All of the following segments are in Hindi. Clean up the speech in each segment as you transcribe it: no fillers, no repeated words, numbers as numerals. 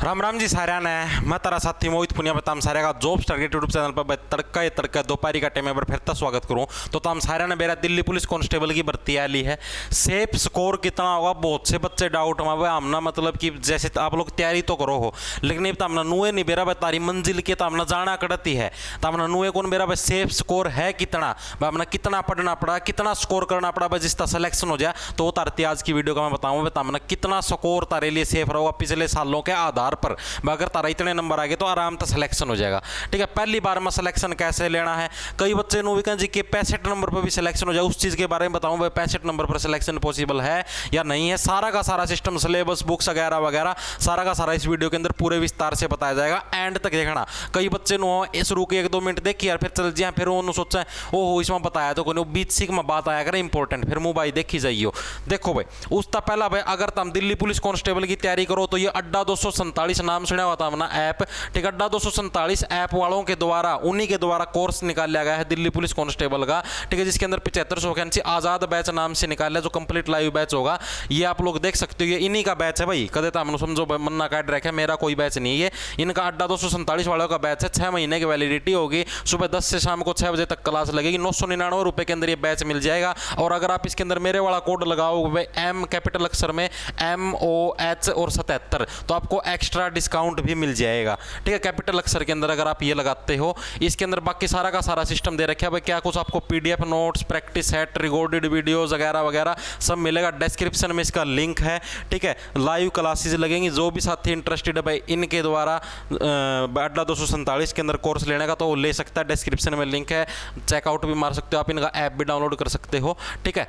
राम राम जी साਰਿਆਂ ने मैं तारा साथी मोहित पुनिया बताम सारे का जॉब टारगेट यूट्यूब चैनल पर तड़का ये तड़का दोपहरी का टाइम पर फिर तक स्वागत करूं तो ताम सारे ने मेरा दिल्ली पुलिस कांस्टेबल की भर्ती आ ली है। सेफ स्कोर कितना होगा बहुत से बच्चे डाउट में भाई हमना मतलब कि जैसे आप लोग तैयारी तो करो हो लेकिन तमना नुए नहीं बेरा भाई तारी मंजिल के तमना जाना कड़ती है तमना नुए कौन मेरा भाई सेफ स्कोर है कितना भाई हमने कितना पढ़ना पड़ा कितना स्कोर करना पड़ा भाई जिसका सिलेक्शन हो जाए तो वो तारती आज की वीडियो का मैं बताऊंगा तमना कितना स्कोर तारे लिए सेफ रहोगा पिछले सालों के आधार पर अगर तारा इतने नंबर आ गए तो आराम से सिलेक्शन हो जाएगा। ठीक है, पहली बार में सिलेक्शन कैसे लेना है कई बच्चे नो भी कहें जी के 65 नंबर पर भी सिलेक्शन हो जाए उस चीज़ के बारे में बताऊं भाई 65 नंबर पर सिलेक्शन पॉसिबल है या नहीं है। सारा का सारा सिस्टम सिलेबस बुक्स वगैरह वगैरह सारा का सारा इस वीडियो के अंदर पूरे विस्तार से बताया जाएगा। एंड तक देखना कई बच्चे नो शुरू के 1-2 मिनट देखिए यार फिर चल जाए फिर उन्होंने सोचा ओहो इसमें बताया तो कोई बीच सीख में बात आया करे इंपॉर्टेंट फिर मुँह भाई देखी जाइए। देखो भाई उसका पहला भाई अगर तुम दिल्ली पुलिस कांस्टेबल की तैयारी करो तो ये अड्डा 247 नाम सुना हुआ था अपना ऐप। ठीक है, अड्डा 247 ऐप वालों के द्वारा उन्हीं के द्वारा कोर्स निकाला गया है दिल्ली पुलिस कांस्टेबल का। ठीक है, जिसके अंदर 7500 वैकेंसी आज़ाद बैच नाम से निकाला जो कंप्लीट लाइव बैच होगा। ये आप लोग देख सकते हो ये इन्हीं का बैच है भाई कदे तो समझो मन्ना काट रखा है मेरा कोई बैच नहीं है इनका अड्डा 247 वालों का बैच है। 6 महीने की वैलिडिटी होगी सुबह 10 से शाम को 6 बजे तक क्लास लगेगी। 999 रुपये के अंदर ये बैच मिल जाएगा और अगर आप इसके अंदर मेरे वाला कोड लगाओगे एम कैपिटल अक्षर में MOH और 77 तो आपको एक्स्ट्रा डिस्काउंट भी मिल जाएगा। ठीक है, कैपिटल अक्षर के अंदर अगर आप ये लगाते हो इसके अंदर बाकी सारा का सारा सिस्टम दे रखा है भाई क्या कुछ आपको PDF notes practice set recorded videos वगैरह वगैरह सब मिलेगा। डिस्क्रिप्शन में इसका लिंक है। ठीक है, लाइव क्लासेस लगेंगी जो भी साथी इंटरेस्टेड है भाई इनके द्वारा अड्डा 247 के अंदर कोर्स लेने का तो वो ले सकता है। डिस्क्रिप्शन में लिंक है, चेकआउट भी मार सकते हो आप, इनका ऐप भी डाउनलोड कर सकते हो। ठीक है,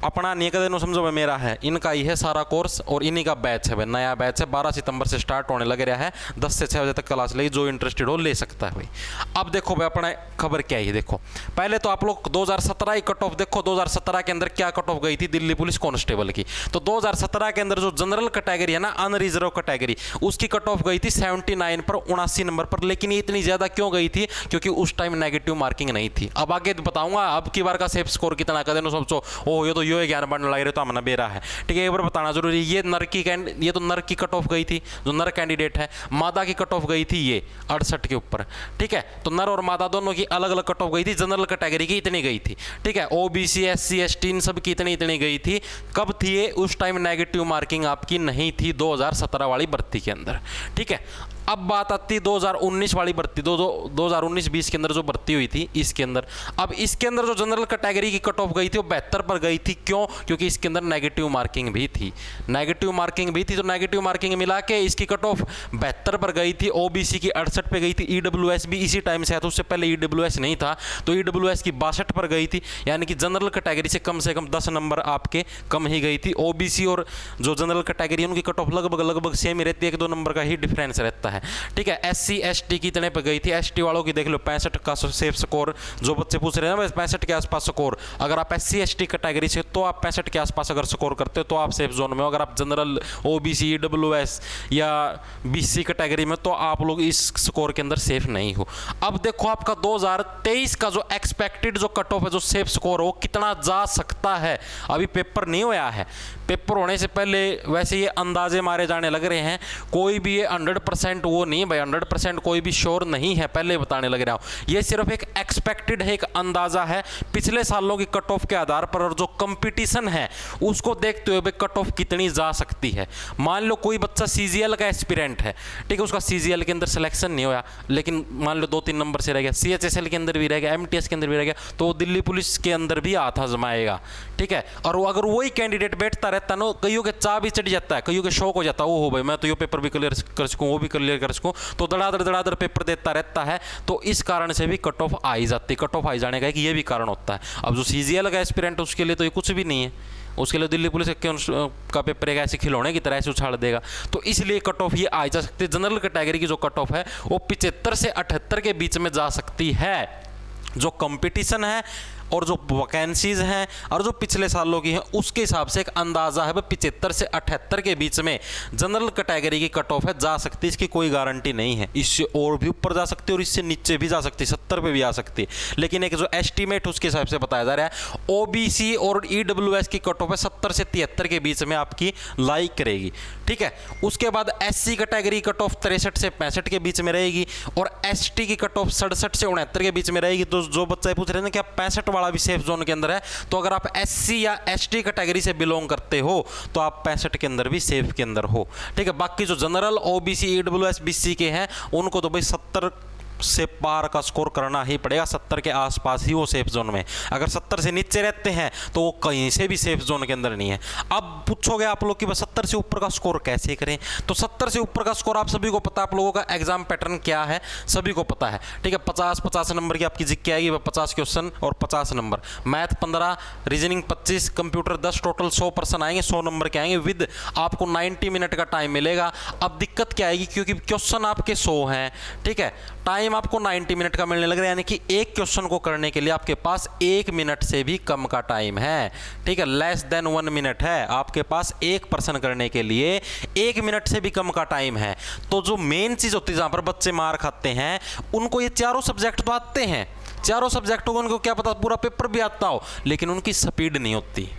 अपना नहीं कदे नो समझो भाई मेरा है इनका ही है सारा कोर्स और इन्हीं का बैच है भाई नया बैच है 12 सितंबर से स्टार्ट होने लग रहा है 10 से 6 बजे तक क्लास लगी जो इंटरेस्टेड हो ले सकता है भाई। अब देखो भाई अपना खबर क्या है देखो पहले तो आप लोग 2017 की कट ऑफ देखो 2017 के अंदर क्या कट ऑफ गई थी दिल्ली पुलिस कांस्टेबल की। तो 2017 के अंदर जो जनरल कैटेगरी है ना अनरिजर्व कैटेगरी उसकी कट ऑफ गई थी 79 पर 79 नंबर पर। लेकिन ये इतनी ज़्यादा क्यों गई थी क्योंकि उस टाइम नेगेटिव मार्किंग नहीं थी। अब आगे बताऊंगा अब की बार का सेफ स्कोर कितना कर देना सोचो ओ ये तो यो 11 बनने लग रहे तो हमने बेरा है। ठीक है, एक बार बताना जरूरी ये ये तो नर की कट ऑफ गई थी जो नर कैंडिडेट है। मादा की कट ऑफ गई थी ये 68 के ऊपर। ठीक है, तो नर और मादा दोनों की अलग अलग कट ऑफ गई थी। जनरल कैटेगरी की इतनी गई थी। ठीक है, OBC SC ST इन सब की इतनी गई थी। कब थी ये उस टाइम नेगेटिव मार्किंग आपकी नहीं थी 2017 वाली भर्ती के अंदर। ठीक है, अब बात आती 2019 वाली भर्ती 2019-20 के अंदर जो भर्ती हुई थी इसके अंदर। अब इसके अंदर जो जनरल कैटेगरी की कट ऑफ गई थी वो 72 पर गई थी। क्यों? क्योंकि इसके अंदर नेगेटिव मार्किंग भी थी। नेगेटिव मार्किंग भी थी तो नेगेटिव मार्किंग मिला के इसकी कट ऑफ 72 पर गई थी। OBC की 68 पे गई थी। EWS भी इसी टाइम से है तो उससे पहले EWS नहीं था तो EWS की 62 पर गई थी। यानी कि जनरल कैटेगरी से कम 10 नंबर आपके कम ही गई थी। OBC और जो जनरल कैटेगरी है उनकी कट ऑफ लगभग सेम ही रहती है 1-2 नंबर का ही डिफरेंस रहता है। ठीक है, SC ST की इतने पे गई थी। ST वालों की देख लो 65 का सेफ स्कोर जो बच्चे पूछ रहे हैं ना 65 के आसपास स्कोर। अगर आप SC ST कैटेगरी से तो आप 65 के आसपास अगर स्कोर करते हो तो आप सेफ जोन में हो। अगर आप जनरल OBC EWS या BC कैटेगरी में तो आप लोग इस स्कोर के अंदर सेफ नहीं हो। अब देखो आपका 2023 का जो एक्सपेक्टेड जो कट ऑफ है जो सेफ स्कोर हो कितना जा सकता है। अभी पेपर नहीं हुआ है, पेपर होने से पहले वैसे ये अंदाजे मारे जाने लग रहे हैं। कोई भी ये 100% वो नहीं भाई 100% कोई भी श्योर नहीं है पहले बताने लग रहा हूँ। ये सिर्फ एक एक्सपेक्टेड है एक अंदाजा है पिछले सालों की कट ऑफ के आधार पर और जो कंपटीशन है उसको देखते हुए कट ऑफ कितनी जा सकती है। मान लो कोई बच्चा CGL का एस्पिरेंट है। ठीक है, उसका CGL के अंदर सिलेक्शन नहीं होया लेकिन मान लो 2-3 नंबर से रह गया, CHSL के अंदर भी रह गया, MTS के अंदर भी रह गया तो दिल्ली पुलिस के अंदर भी हाथ आजमाएगा। ठीक है, और अगर वही कैंडिडेट बैठता रहता ना कईयों के चाह भी चढ़ जाता है, कईयों के शौक हो जाता है ओ हो भाई मैं तो ये पेपर भी क्लियर कर सकूँ वो भी क्लियर कर सकूँ तो दड़ादड़ पेपर देता रहता है तो इस कारण से भी कट ऑफ आई जाती है। कट ऑफ आई जाने का कि ये भी कारण होता है। अब जो CGL का एस्पिरेंट उसके लिए तो ये कुछ भी नहीं है, उसके लिए दिल्ली पुलिस का पेपर एक ऐसे खिलौने की तरह से उछाल देगा तो इसलिए कट ऑफ ये आ जा सकती है। जनरल कैटेगरी की जो कट ऑफ है वो 75 से 78 के बीच में जा सकती है। जो कंपटीशन है और जो वैकेंसीज हैं और जो पिछले सालों की हैं उसके हिसाब से एक अंदाज़ा है 75 से 78 के बीच में जनरल कैटेगरी की कट ऑफ है जा सकती है। इसकी कोई गारंटी नहीं है, इससे और भी ऊपर जा सकती है और इससे नीचे भी जा सकती है, 70 पे भी आ सकती है। लेकिन एक जो एस्टीमेट उसके हिसाब से बताया जा रहा है OBC और EWS की कट ऑफ है 70 से 73 के बीच में आपकी लाई करेगी। ठीक है। उसके बाद एससी कैटेगरी कट ऑफ 63 से 65 के बीच में रहेगी और एसटी की कट ऑफ 67 से 69 के बीच में रहेगी। तो जो बच्चा पूछ रहे हैं कि आप 65 वाला भी सेफ जोन के अंदर है, तो अगर आप एससी या एसटी कैटेगरी से बिलोंग करते हो तो आप 65 के अंदर भी सेफ के अंदर हो, ठीक है। बाकी जो जनरल ओबीसी ईडब्ल्यूएस बीसी के हैं उनको तो भाई 70 से पार का स्कोर करना ही पड़ेगा, 70 के आसपास ही वो सेफ जोन में। अगर 70 से नीचे रहते हैं तो वो कहीं से भी सेफ जोन के अंदर नहीं है। अब पूछोगे आप लोग कि बस 70 से ऊपर का स्कोर कैसे करें, तो 70 से ऊपर का स्कोर आप सभी को पता, आप लोगों का एग्जाम पैटर्न क्या है सभी को पता है, ठीक है। 50 नंबर की आपकी जीके आएगी, 50 क्वेश्चन और 50 number, math 15, reasoning 25, computer 10, total 100 person आएंगे, 100 नंबर के आएंगे विद आपको 90 मिनट का टाइम मिलेगा। अब दिक्कत क्या आएगी, क्योंकि क्वेश्चन आपके 100 हैं, ठीक है, टाइम आपको 90 मिनट का मिलने लग रहा है, यानी कि एक क्वेश्चन को करने के लिए आपके पास 1 मिनट से भी कम का टाइम है, ठीक है, लेस देन 1 मिनट है आपके पास एक पर्सन करने के लिए, 1 मिनट से भी कम का टाइम है। तो जो मेन चीज होती है जहां पर बच्चे मार खाते हैं, उनको ये चारों सब्जेक्ट तो आते हैं, चारों सब्जेक्टों को उनको क्या पता पूरा पेपर भी आता हो, लेकिन उनकी स्पीड नहीं होती।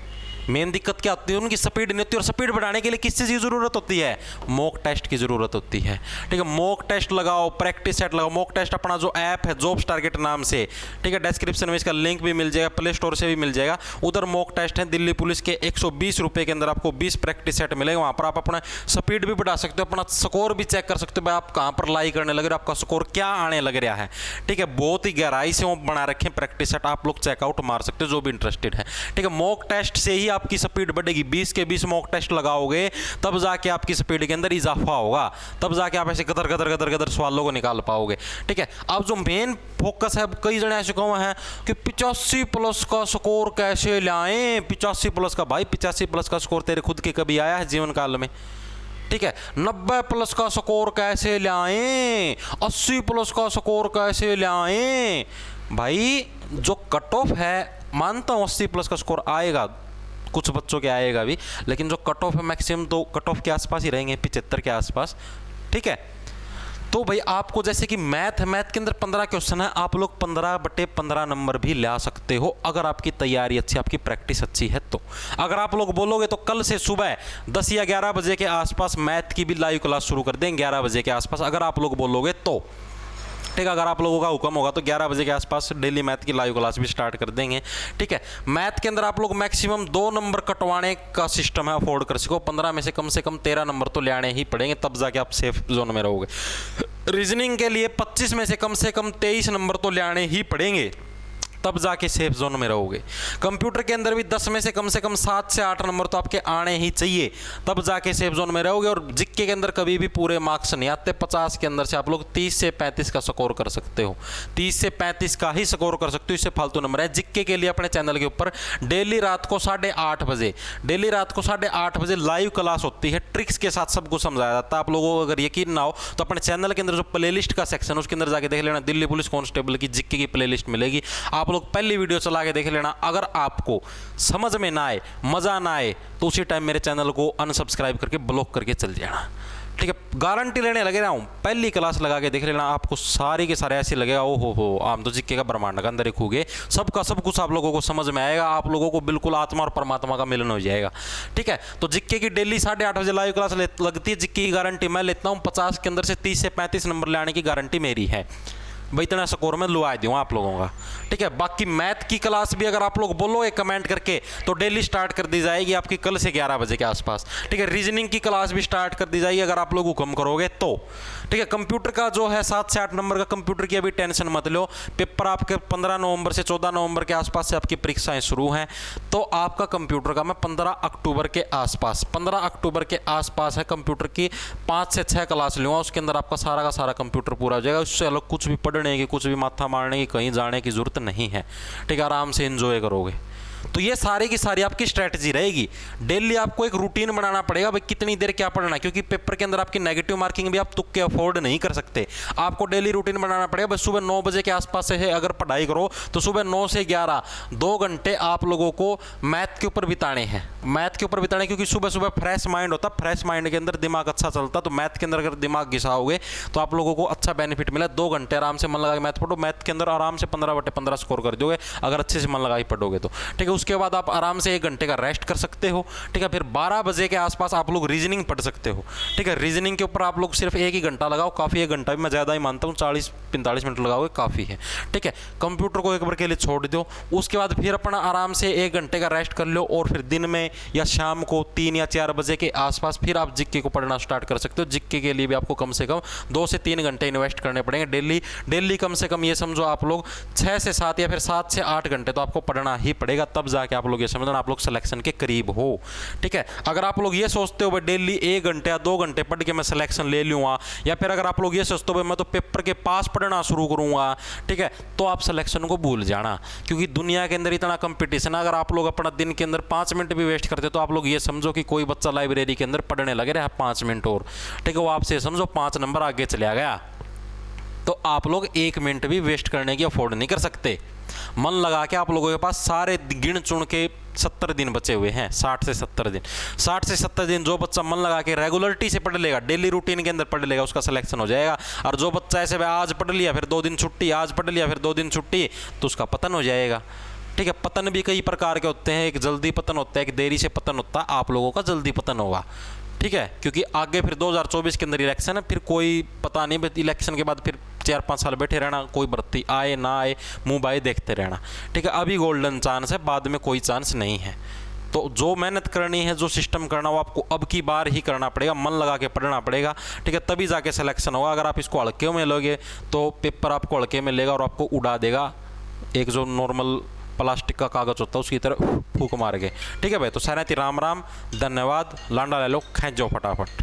मेन दिक्कत क्या होती है, उनकी स्पीड नहीं होती, और स्पीड बढ़ाने के लिए किस चीज़ की जरूरत होती है, मॉक टेस्ट की जरूरत होती है, ठीक है। मॉक टेस्ट लगाओ, प्रैक्टिस सेट लगाओ। मॉक टेस्ट अपना जो ऐप है जॉब्स टारगेट नाम से, ठीक है, डिस्क्रिप्शन में इसका लिंक भी मिल जाएगा, प्ले स्टोर से भी मिल जाएगा, उधर मॉक टेस्ट है दिल्ली पुलिस के। 120 रुपये के अंदर आपको 20 प्रैक्टिस सेट मिलेगा, वहाँ पर आप अपना स्पीड भी बढ़ा सकते हो, अपना स्कोर भी चेक कर सकते हो, भाई आप कहाँ पर लाई करने लग रहे हो, आपका स्कोर क्या आने लग रहा है, ठीक है। बहुत ही गहराई से वो बना रखे प्रैक्टिस सेट, आप लोग चेकआउट मार सकते हो जो भी इंटरेस्टेड है, ठीक है। मॉक टेस्ट से ही आपकी स्पीड बढ़ेगी, 20 के 20 मॉक टेस्ट लगाओगे तब जाके आपकी स्पीड के अंदर इजाफा होगा, तब जाके आप ऐसे गदर गदर गदर गदर सवालों को निकाल पाओगे, ठीक है। अब जो मेन फोकस है, कई जने ऐसे कहो हैं कि 85 प्लस का स्कोर कैसे लाएं, 85 प्लस का, भाई 85 प्लस का स्कोर तेरे खुद के कभी आया है जीवन काल में, ठीक है। 90 प्लस का स्कोर कैसे लाएं, 80 प्लस का स्कोर कैसे लाएं, भाई जो कट ऑफ है, मानता हूं 80 प्लस का स्कोर आएगा, कुछ बच्चों के आएगा भी, लेकिन जो कट ऑफ है मैक्सिमम तो कट ऑफ के आसपास ही रहेंगे, 75 के आसपास, ठीक है। तो भाई आपको जैसे कि मैथ के अंदर 15 क्वेश्चन है, आप लोग 15/15 नंबर भी ला सकते हो अगर आपकी तैयारी अच्छी, आपकी प्रैक्टिस अच्छी है तो। अगर आप लोग बोलोगे तो कल से सुबह 10 या 11 बजे के आसपास मैथ की भी लाइव क्लास शुरू कर देंगे, 11 बजे के आसपास, अगर आप लोग बोलोगे तो, ठीक है। अगर आप लोगों का हुक्म होगा तो 11 बजे के आसपास डेली मैथ की लाइव क्लास भी स्टार्ट कर देंगे, ठीक है। मैथ के अंदर आप लोग मैक्सिमम 2 नंबर कटवाने का सिस्टम है, अफोर्ड कर सको, 15 में से कम 13 नंबर तो लेने ही पड़ेंगे, तब जाके आप सेफ जोन में रहोगे। रीजनिंग के लिए 25 में से कम 23 नंबर तो लेने ही पड़ेंगे, तब जाके सेफ जोन में रहोगे। कंप्यूटर के अंदर भी 10 में से कम 7 से 8 नंबर तो आपके आने ही चाहिए, तब जाके सेफ जोन में रहोगे। और जिक्के के अंदर कभी भी पूरे मार्क्स नहीं आते, 50 के अंदर से आप लोग 30 से 35 का स्कोर कर सकते हो, 30 से 35 का ही स्कोर कर सकते हो, इससे फालतू नंबर है। जिक्के के लिए अपने चैनल के ऊपर डेली रात को 8:30 बजे, डेली रात को 8:30 बजे लाइव क्लास होती है, ट्रिक्स के साथ सब कुछ समझाया जाता है। आप लोगों को अगर यकीन ना हो तो अपने चैनल के अंदर जो प्लेलिस्ट का सेक्शन, उसके अंदर जाके देख लेना, दिल्ली पुलिस कांस्टेबल की जिक्के की प्लेलिस्ट मिलेगी, आप लोग पहली वीडियो चला के देख लेना। अगर आपको समझ में ना आए, मजा ना आए, तो उसी टाइम मेरे चैनल को अनसब्सक्राइब करके ब्लॉक करके चल जाना, ठीक है। गारंटी लेने लगे रहा हूं, पहली क्लास लगा के देख लेना, आपको सारे के सारे ऐसे लगेगा ओ हो आम तो जिक्के का ब्रह्मांड का अंदर खूगे, सबका सब कुछ आप लोगों को समझ में आएगा, आप लोगों को बिल्कुल आत्मा और परमात्मा का मिलन हो जाएगा, ठीक है। तो जिक्के की डेली 8:30 बजे लाइव क्लास लगती है, जिक्के की गारंटी मैं लेता हूँ, 50 के अंदर से 30 से 35 नंबर लाने की गारंटी मेरी है, भाई इतना स्कोर में लुआ दूँ आप लोगों का, ठीक है। बाकी मैथ की क्लास भी अगर आप लोग बोलो एक कमेंट करके तो डेली स्टार्ट कर दी जाएगी आपकी कल से 11 बजे के आसपास, ठीक है। रीजनिंग की क्लास भी स्टार्ट कर दी जाएगी अगर आप लोग हुक्म करोगे तो, ठीक है। कंप्यूटर का जो है 7 से 8 नंबर का कंप्यूटर की अभी टेंशन मत लो, पेपर आपके 15 नवंबर से 14 नवंबर के आसपास से आपकी परीक्षाएं शुरू हैं, तो आपका कंप्यूटर का मैं 15 अक्टूबर के आसपास, 15 अक्टूबर के आसपास है कंप्यूटर की 5 से 6 क्लास लूँगा, उसके अंदर आपका सारा का सारा कंप्यूटर पूरा हो जाएगा, उससे अलग कुछ भी पढ़ने की, कुछ भी माथा मारने की, कहीं जाने की जरूरत नहीं है, ठीक है। आराम से एंजॉय करोगे। तो ये सारी की सारी आपकी स्ट्रेटजी रहेगी। डेली आपको एक रूटीन बनाना पड़ेगा, भाई कितनी देर क्या पढ़ना, क्योंकि पेपर के अंदर आपकी नेगेटिव मार्किंग भी आप तुक्के अफोर्ड नहीं कर सकते, आपको डेली रूटीन बनाना पड़ेगा। भाई सुबह 9 बजे के आसपास से है अगर पढ़ाई करो तो सुबह 9 से 11 2 घंटे आप लोगों को मैथ के ऊपर बिताने हैं, मैथ के ऊपर बिताने, क्योंकि सुबह सुबह फ्रेश माइंड होता, फ्रेश माइंड के अंदर दिमाग अच्छा चलता, तो मैथ के अंदर अगर दिमाग घिसाओगे तो आप लोगों को अच्छा बेनिफिट मिला। 2 घंटे आराम से मन लगा के मैथ पढ़ो, मैथ के अंदर आराम से 15/15 स्कोर कर दोगे अगर अच्छे से मन लगा के पढ़ोगे तो, ठीक है। उसके बाद आप आराम से 1 घंटे का रेस्ट कर सकते हो, ठीक है। फिर 12 बजे के आसपास आप लोग रीजनिंग पढ़ सकते हो, ठीक है। रीजनिंग के ऊपर आप लोग सिर्फ 1 ही घंटा लगाओ, काफ़ी। 1 घंटा भी मैं ज़्यादा ही मानता हूँ, 40-45 मिनट लगाओगे काफ़ी है, ठीक है। कंप्यूटर को एक बार के लिए छोड़ दो, उसके बाद फिर अपना आराम से 1 घंटे का रेस्ट कर लो, और फिर दिन में या शाम को 3 या 4 बजे के आसपास फिर आप जीके को पढ़ना स्टार्ट कर सकते हो। जीके के लिए भी आपको कम से कम 2 से 3 घंटे इन्वेस्ट करने पड़ेंगे डेली कम से कम ये समझो आप लोग 6 से 7 या फिर 7 से 8 घंटे तो आपको पढ़ना ही पड़ेगा, तब जाके आप लोग ये समझना आप लोग सिलेक्शन के करीब हो, ठीक है। अगर आप लोग ये सोचते हो भाई डेली 1 घंटे या 2 घंटे पढ़ के मैं सिलेक्शन ले लूँगा, या फिर अगर आप लोग ये सोचते हो भाई मैं तो पेपर के पास पढ़ना शुरू करूँगा, ठीक है, तो आप सिलेक्शन को भूल जाना, क्योंकि दुनिया के अंदर इतना कंपटीशन है। अगर आप लोग अपना दिन के अंदर 5 मिनट भी वेस्ट करते तो आप लोग ये समझो कि कोई बच्चा लाइब्रेरी के अंदर पढ़ने लगे रहा 5 मिनट और, ठीक है, वो आपसे समझो 5 नंबर आगे चले गया, तो आप लोग 1 मिनट भी वेस्ट करने की अफोर्ड नहीं कर सकते। मन लगा के आप लोगों के पास सारे गिन चुन के 70 दिन बचे हुए हैं, 60 से 70 दिन। 60 से 70 दिन जो बच्चा मन लगा के रेगुलरिटी से पढ़ लेगा, डेली रूटीन के अंदर पढ़ लेगा, उसका सिलेक्शन हो जाएगा। और जो बच्चा ऐसे आज पढ़ लिया फिर 2 दिन छुट्टी, आज पढ़ लिया फिर 2 दिन छुट्टी, तो उसका पतन हो जाएगा, ठीक है। पतन भी कई प्रकार के होते हैं, एक जल्दी पतन होता है, एक देरी से पतन होता है। आप लोगों का जल्दी पतन होगा, ठीक है, क्योंकि आगे फिर 2024 के अंदर इलेक्शन है, फिर कोई पता नहीं, इलेक्शन के बाद फिर 4-5 साल बैठे रहना, कोई भर्ती आए ना आए मुंह बाए देखते रहना, ठीक है। अभी गोल्डन चांस है, बाद में कोई चांस नहीं है। तो जो मेहनत करनी है, जो सिस्टम करना, वो आपको अब की बार ही करना पड़ेगा, मन लगा के पढ़ना पड़ेगा, ठीक है, तभी जाके सिलेक्शन होगा। अगर आप इसको हल्के में लोगे तो पेपर आपको हल्के में लेगा और आपको उड़ा देगा, एक जो नॉर्मल प्लास्टिक का कागज होता है उसकी तरह फूक मार के, ठीक है भाई। तो सारे राम राम, धन्यवाद, लांडा ले लो, खींच जाओ फटाफट।